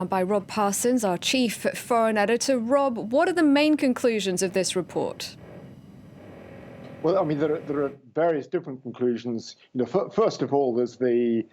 By Rob Parsons, our chief foreign editor. Rob, what are the main conclusions of this report? Well, I mean, there are various different conclusions. First of all, there's the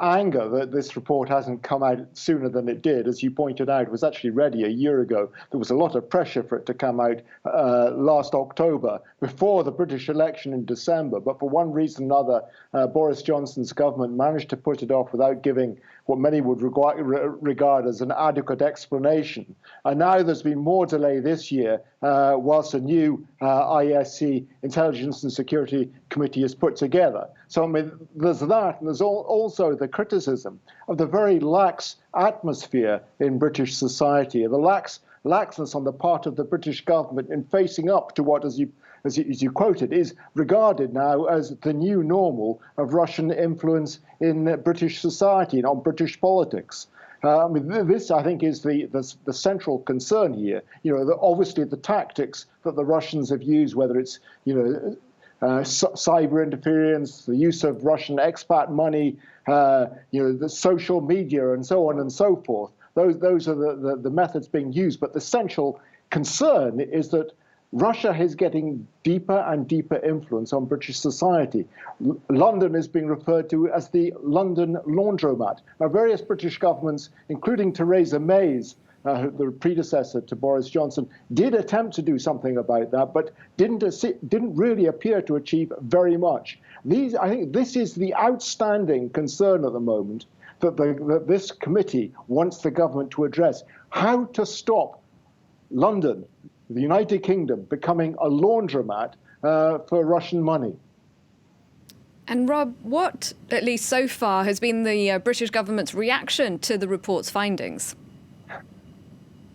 anger that this report hasn't come out sooner than it did. As you pointed out, it was actually ready a year ago. There was a lot of pressure for it to come out last October, before the British election in December. But for one reason or another, Boris Johnson's government managed to put it off without giving what many would regard as an adequate explanation. And now there's been more delay this year, whilst a new ISC Intelligence and Security Committee is put together. So I mean, there's that, and there's also the criticism of the very lax atmosphere in British society, and the laxness on the part of the British government in facing up to what, as you quoted, is regarded now as the new normal of Russian influence in British society and on British politics. I mean, this, I think, is the central concern here. Obviously the tactics that the Russians have used, whether it's cyber interference, the use of Russian expat money, the social media, and so on and so forth. Those are the methods being used. But the central concern is that Russia is getting deeper and deeper influence on British society. London is being referred to as the London laundromat. Now, various British governments, including Theresa May's, the predecessor to Boris Johnson, did attempt to do something about that, but didn't really appear to achieve very much. I think this is the outstanding concern at the moment that this committee wants the government to address: how to stop London, the United Kingdom, becoming a laundromat for Russian money. And Rob, what, at least so far, has been the British government's reaction to the report's findings?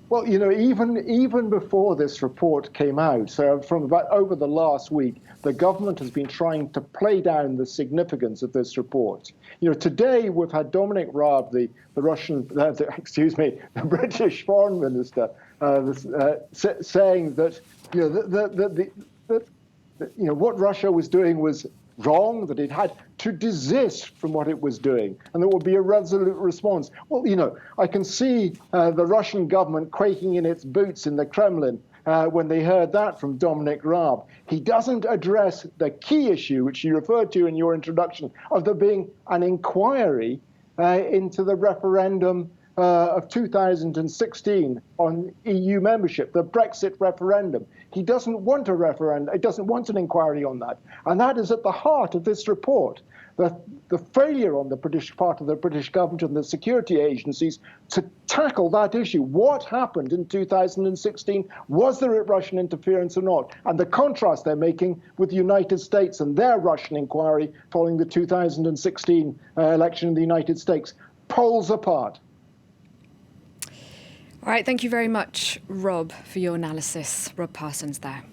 Well, even before this report came out, so from about over the last week, the government has been trying to play down the significance of this report. Today we've had Dominic Raab, the British foreign minister, saying that what Russia was doing was wrong, that it had to desist from what it was doing, and there would be a resolute response. Well, I can see the Russian government quaking in its boots in the Kremlin when they heard that from Dominic Raab. He doesn't address the key issue, which you referred to in your introduction, of there being an inquiry into the referendum of 2016 on EU membership, the Brexit referendum. He doesn't want a referendum. He doesn't want an inquiry on that. And that is at the heart of this report. The failure on the British part of the British government and the security agencies to tackle that issue. What happened in 2016? Was there Russian interference or not? And the contrast they're making with the United States and their Russian inquiry following the 2016 election in the United States. Poles apart. All right, thank you very much, Rob, for your analysis. Rob Parsons there.